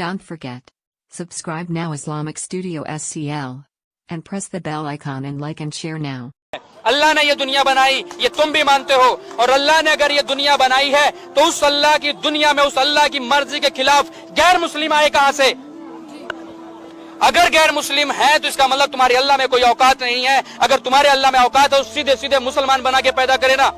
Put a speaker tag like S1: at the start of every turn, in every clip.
S1: Don't forget. Subscribe now Islamic Studio SCL. And press the bell icon and like and share now.
S2: اللہ نے یہ دنیا بنائی، یہ تم بھی مانتے ہو، اور اللہ نے اگر یہ دنیا بنائی ہے تو اس اللہ کی دنیا میں اس اللہ کی مرضی کے خلاف غیر مسلم آئے کہاں سے؟ اگر غیر مسلم ہے تو اس کا مطلب تمہارے اللہ میں کوئی اوقات نہیں ہے۔ اگر تمہارے اللہ میں اوقات ہے تو سیدھے سیدھے مسلمان بنا کے پیدا کرے نا۔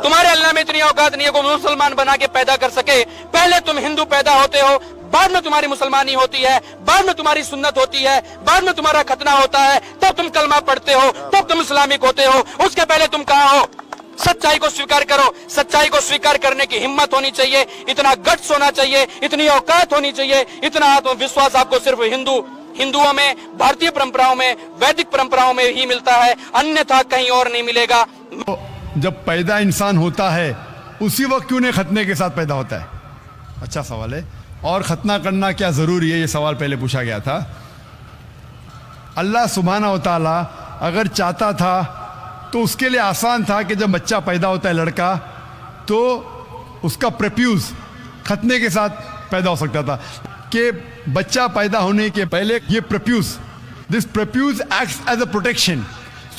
S2: تمہارے اللہ میں اتنی اوقات نہیں ہے کوئی مسلمان بنا کے پیدا کر سکے۔ پہلے تم ہندو پیدا ہوتے ہو، بعد میں تمہاری مسلمانی ہوتی ہے، بعد میں تمہاری سنت ہوتی ہے، بعد میں تمہارا ختنہ ہوتا ہے، تب تم کلمہ پڑھتے ہو، تب تم اسلامک ہوتے ہو۔ اس کے پہلے تم کہاں ہو؟ سچائی کو سویکار کرو۔ سچائی کو سویکار کرنے کی ہمت ہونی چاہیے، اتنا گٹس ہونا چاہیے، اتنی اوقات ہونی چاہیے، اتنا آتم وشواس آپ کو صرف ہندوؤں میں، بھارتی پرمپراؤں میں، ویدک پرمپراؤں میں ہی ملتا ہے، انیتھا کہیں اور نہیں ملے گا۔
S3: جب پیدا انسان ہوتا ہے اسی وقت کیوں نہیں ختنے کے ساتھ پیدا ہوتا ہے؟ اچھا سوال ہے۔ اور ختنہ کرنا کیا ضروری ہے؟ یہ سوال پہلے پوچھا گیا تھا۔ اللہ سبحانہ و تعالیٰ اگر چاہتا تھا تو اس کے لیے آسان تھا کہ جب بچہ پیدا ہوتا ہے لڑکا تو اس کا پریپیوز ختنے کے ساتھ پیدا ہو سکتا تھا، کہ بچہ پیدا ہونے کے پہلے یہ this prepuce acts as a protection.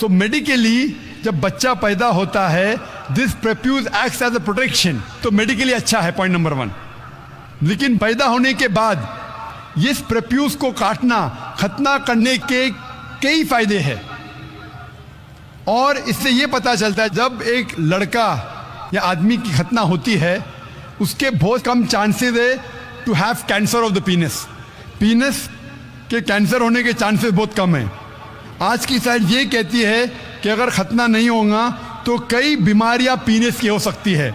S3: So medically جب بچہ پیدا ہوتا ہے this prepuce acts as a protection, تو میڈیکلی اچھا ہے، پوائنٹ نمبر 1۔ لیکن پیدا ہونے کے بعد اس پریپیوز کو کاٹنا، ختنہ کرنے کے کئی فائدے ہیں، اور اس سے یہ پتہ چلتا ہے جب ایک لڑکا یا آدمی کی ختنہ ہوتی ہے اس کے بہت کم چانسز ہے to have cancer of the penis کے کینسر ہونے کے چانسز بہت کم ہیں۔ آج کی سائنس یہ کہتی ہے کہ اگر ختنہ نہیں ہوگا تو کئی بیماریاں پینس کی ہو سکتی ہے۔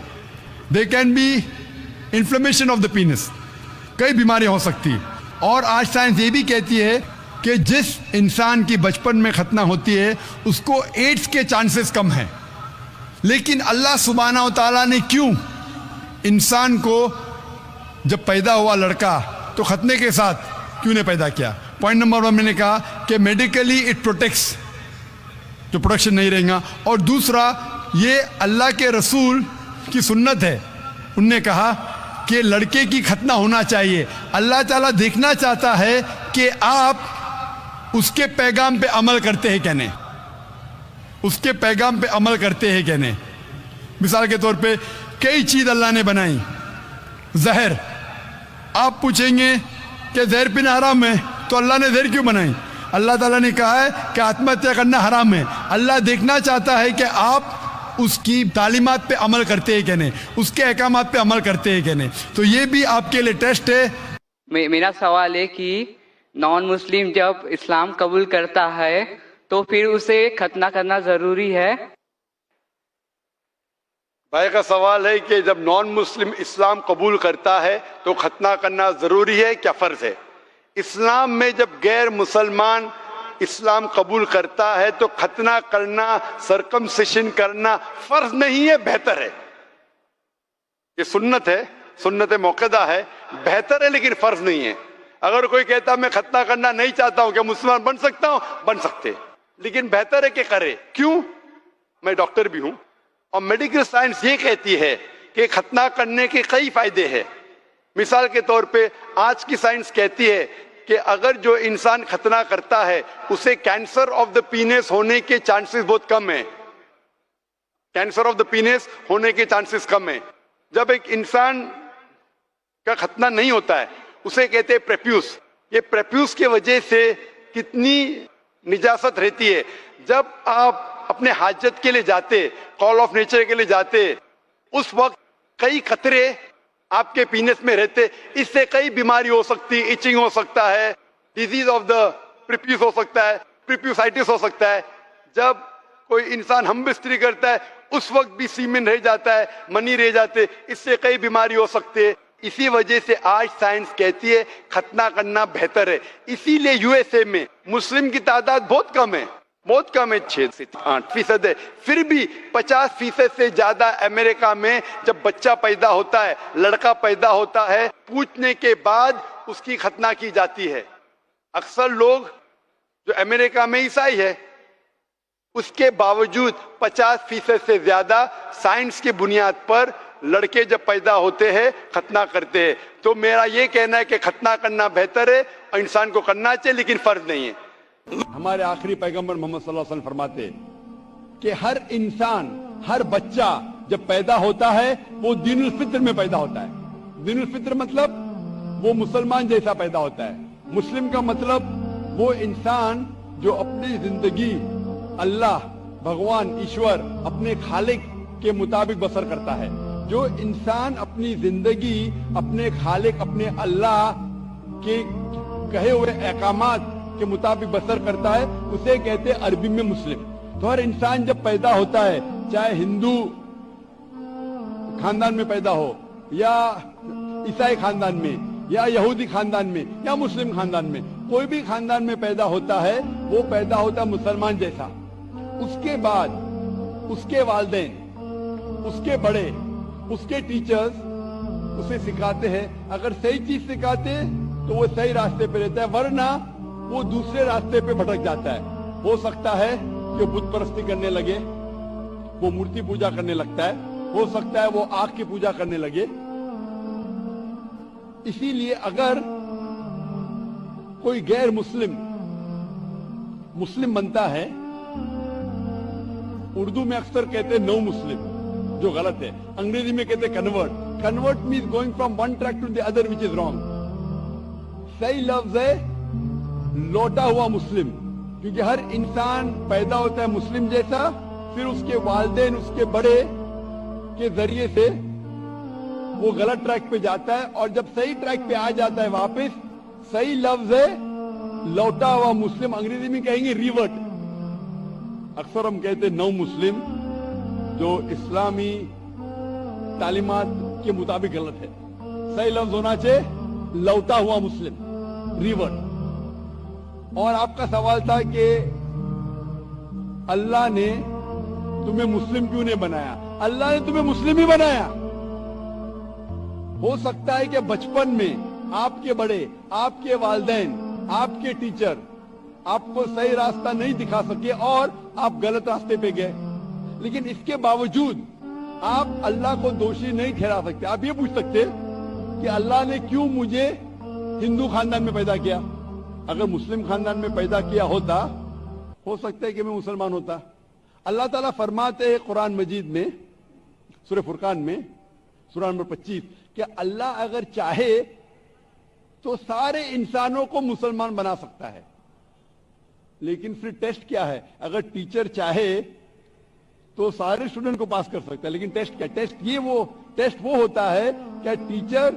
S3: They can be inflammation of the penis, کئی بیماریاں ہو سکتی۔ اور آج سائنس یہ بھی کہتی ہے کہ جس انسان کی بچپن میں ختنہ ہوتی ہے اس کو ایڈز کے چانسز کم ہیں۔ لیکن اللہ سبحانہ و تعالیٰ نے کیوں انسان کو جب پیدا ہوا لڑکا تو ختنے کے ساتھ کیوں نہیں پیدا کیا؟ پوائنٹ نمبر 1 میں نے کہا کہ میڈیکلی اٹ پروٹیکٹس، جو پروٹیکشن نہیں رہے گا، اور دوسرا یہ اللہ کے رسول کی سنت ہے، انہوں نے کہا کہ لڑکے کی ختنہ ہونا چاہیے۔ اللہ تعالیٰ دیکھنا چاہتا ہے کہ آپ اس کے پیغام پہ عمل کرتے ہیں کہ نہیں، اس کے پیغام پہ عمل کرتے ہیں کہ نہیں۔ مثال کے طور پہ کئی چیز اللہ نے بنائی، زہر، آپ پوچھیں گے کہ زہر پینا حرام ہے تو اللہ نے زہر کیوں بنائی؟ اللہ تعالیٰ نے کہا ہے کہ آتم ہتیا کرنا حرام ہے۔ اللہ دیکھنا چاہتا ہے کہ آپ اس کی تعلیمات پہ عمل کرتے ہیں کہ نہیں، اس کے احکامات پہ عمل کرتے ہیں کہ نہیں۔ تو یہ بھی آپ کے لیے ٹیسٹ ہے۔
S4: میرا سوال ہے کہ نان مسلم جب اسلام قبول کرتا ہے تو پھر اسے ختنہ کرنا ضروری ہے؟
S5: بھائی کا سوال ہے کہ جب نان مسلم اسلام قبول کرتا ہے تو ختنہ کرنا ضروری ہے، کیا فرض ہے؟ اسلام میں جب غیر مسلمان اسلام قبول کرتا ہے تو ختنہ کرنا، سرکمسیشن کرنا فرض نہیں ہے، بہتر ہے۔ یہ سنت ہے، سنت موقدہ ہے، بہتر ہے لیکن فرض نہیں ہے۔ اگر کوئی کہتا میں ختنہ کرنا نہیں چاہتا ہوں، کیا مسلمان بن سکتا ہوں؟ بن سکتے، لیکن بہتر ہے کہ کرے۔ کیوں؟ میں ڈاکٹر بھی ہوں اور میڈیکل سائنس یہ کہتی ہے کہ ختنہ کرنے کے کئی فائدے ہیں۔ مثال کے طور پہ آج کی سائنس کہتی ہے کہ اگر جو انسان ختنہ کرتا ہے اسے کینسر آف دا پینس ہونے کے چانسز بہت کم ہیں، کینسر آف دا پینس ہونے کے چانسز کم ہیں۔ جب ایک انسان کا ختنہ نہیں ہوتا ہے اسے کہتے ہیں پریپیوس۔ یہ پریپیوس کی وجہ سے کتنی نجاست رہتی ہے۔ جب آپ اپنے حاجت کے لیے جاتے، کال آف نیچر کے لیے جاتے، اس وقت کئی قطرے آپ کے پینس میں رہتے، اس سے کئی بیماری ہو سکتی، ایچنگ ہو سکتا ہے، ڈیزیز آف دا پریپیوس ہو سکتا ہے، پریپیوسائٹس ہو سکتا ہے۔ جب کوئی انسان ہم بستری کرتا ہے اس وقت بھی سیمن رہ جاتا ہے، منی رہ جاتے، اس سے کئی بیماری ہو سکتے۔ اسی وجہ سے آج سائنس کہتی ہے ختنہ کرنا بہتر ہے۔ اسی لیے یو ایس اے میں مسلم کی تعداد بہت کم ہے، بہت کم ہے، 6 سے 8% ہے، پھر بھی 50% سے زیادہ امریکہ میں جب بچہ پیدا ہوتا ہے، لڑکا پیدا ہوتا ہے، پوچھنے کے بعد اس کی ختنہ کی جاتی ہے۔ اکثر لوگ جو امریکہ میں عیسائی ہے، اس کے باوجود 50% سے زیادہ سائنس کی بنیاد پر لڑکے جب پیدا ہوتے ہیں ختنہ کرتے ہیں. تو میرا یہ کہنا ہے کہ ختنہ کرنا بہتر ہے اور انسان کو کرنا چاہیے لیکن فرض نہیں ہے. ہمارے آخری پیغمبر محمد صلی اللہ علیہ وسلم فرماتے ہیں کہ ہر انسان، ہر بچہ جب پیدا ہوتا ہے وہ دین الفطر میں پیدا ہوتا ہے. دین الفطر مطلب وہ مسلمان جیسا پیدا ہوتا ہے. مسلم کا مطلب وہ انسان جو اپنی زندگی اللہ، بھگوان، ایشور، اپنے خالق کے مطابق بسر کرتا ہے. جو انسان اپنی زندگی اپنے خالق، اپنے اللہ کے کہے ہوئے احکامات کے مطابق بسر کرتا ہے اسے کہتے ہیں عربی میں مسلم. تو ہر انسان جب پیدا ہوتا ہے، چاہے ہندو خاندان میں پیدا ہو یا عیسائی خاندان میں یا یہودی خاندان میں یا مسلم خاندان میں، کوئی بھی خاندان میں پیدا ہوتا ہے وہ پیدا ہوتا ہے مسلمان جیسا. اس کے بعد اس کے والدین، اس کے بڑے، اس کے ٹیچرز اسے سکھاتے ہیں. اگر صحیح چیز سکھاتے تو وہ صحیح راستے پہ رہتا ہے، ورنہ وہ دوسرے راستے پہ بھٹک جاتا ہے. ہو سکتا ہے کہ بت پرستی کرنے لگے، وہ مورتی پوجا کرنے لگتا ہے. ہو سکتا ہے وہ آگ کی پوجا کرنے لگے. اسی لیے اگر کوئی غیر مسلم مسلم بنتا ہے، اردو میں اکثر کہتے ہیں نو مسلم، جو غلط ہے. انگریزی میں کہتے ہیں convert. Convert means going from one track to the other which is wrong. صحیح لفظ ہے لوٹا ہوا مسلم، کیونکہ ہر انسان پیدا ہوتا ہے مسلم جیسا، پھر اس کے والدین، اس کے بڑے کے ذریعے سے وہ غلط ٹریک پہ جاتا ہے، اور جب صحیح ٹریک پہ آ جاتا ہے واپس، صحیح لفظ ہے لوٹا ہوا مسلم. انگریزی میں کہیں گے ریورٹ. اکثر ہم کہتے ہیں نو مسلم، جو اسلامی تعلیمات کے مطابق غلط ہے. صحیح لفظ ہونا چاہیے لوٹا ہوا مسلم، ریورٹ. اور آپ کا سوال تھا کہ اللہ نے تمہیں مسلم کیوں نہیں بنایا؟ اللہ نے تمہیں مسلم ہی بنایا. ہو سکتا ہے کہ بچپن میں آپ کے بڑے، آپ کے والدین، آپ کے ٹیچر آپ کو صحیح راستہ نہیں دکھا سکے اور آپ غلط راستے پہ گئے، لیکن اس کے باوجود آپ اللہ کو دوشی نہیں ٹھہرا سکتے. آپ یہ پوچھ سکتے کہ اللہ نے کیوں مجھے ہندو خاندان میں پیدا کیا؟ اگر مسلم خاندان میں پیدا کیا ہوتا ہو سکتا ہے کہ میں مسلمان ہوتا. اللہ تعالیٰ فرماتے ہیں قرآن مجید میں سورہ فرقان میں سورہ نمبر 25 کہ اللہ اگر چاہے تو سارے انسانوں کو مسلمان بنا سکتا ہے، لیکن پھر ٹیسٹ کیا ہے؟ اگر ٹیچر چاہے تو سارے اسٹوڈنٹ کو پاس کر سکتا ہے، لیکن ٹیسٹ کیا؟ ٹیسٹ وہ ہوتا ہے کہ ٹیچر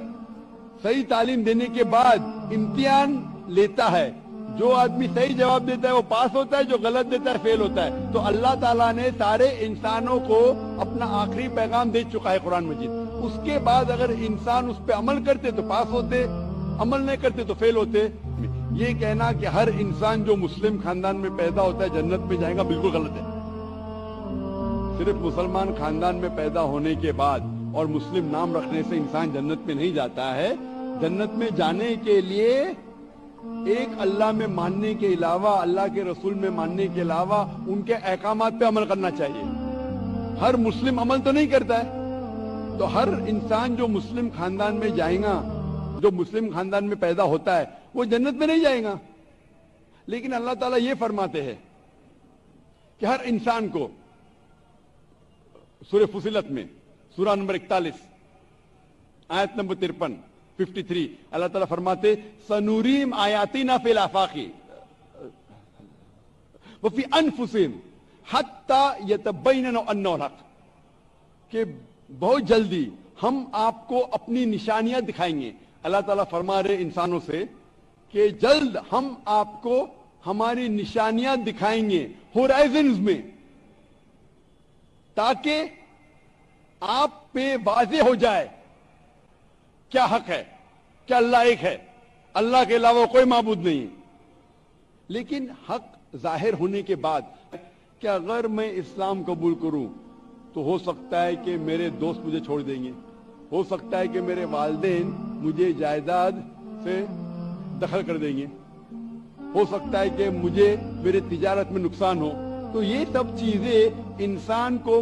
S5: صحیح تعلیم دینے کے بعد امتحان لیتا ہے. جو آدمی صحیح جواب دیتا ہے وہ پاس ہوتا ہے، جو غلط دیتا ہے فیل ہوتا ہے. تو اللہ تعالیٰ نے سارے انسانوں کو اپنا آخری پیغام دے چکا ہے قرآن مجید. اس کے بعد اگر انسان اس پہ عمل کرتے تو پاس ہوتے، عمل نہیں کرتے تو فیل ہوتے. یہ کہنا کہ ہر انسان جو مسلم خاندان میں پیدا ہوتا ہے جنت میں جائے گا، بالکل غلط ہے. صرف مسلمان خاندان میں پیدا ہونے کے بعد اور مسلم نام رکھنے سے انسان جنت میں نہیں جاتا ہے. جنت میں جانے کے لیے ایک اللہ میں ماننے کے علاوہ، اللہ کے رسول میں ماننے کے علاوہ ان کے احکامات پہ عمل کرنا چاہیے. ہر مسلم عمل تو نہیں کرتا ہے، تو ہر انسان جو مسلم خاندان میں جائے گا، جو مسلم خاندان میں پیدا ہوتا ہے، وہ جنت میں نہیں جائے گا. لیکن اللہ تعالیٰ یہ فرماتے ہیں کہ ہر انسان کو سورہ فصلت میں سورہ نمبر 41 آیت نمبر 53 اللہ تعالیٰ فرماتے سنوریم آیاتنا فی الآفاق وفی انفسہم حتی یتبین انہ الحق، کہ بہت جلدی ہم آپ کو اپنی نشانیاں دکھائیں گے. اللہ تعالیٰ فرما رہے انسانوں سے کہ جلد ہم آپ کو ہماری نشانیاں دکھائیں گے ہورائزنز میں، تاکہ آپ پہ واضح ہو جائے کیا حق ہے، کیا اللہ ایک ہے، اللہ کے علاوہ کوئی معبود نہیں. لیکن حق ظاہر ہونے کے بعد کہ اگر میں اسلام قبول کروں تو ہو سکتا ہے کہ میرے دوست مجھے چھوڑ دیں گے، ہو سکتا ہے کہ میرے والدین مجھے جائیداد سے دخل کر دیں گے، ہو سکتا ہے کہ مجھے میرے تجارت میں نقصان ہو. تو یہ سب چیزیں انسان کو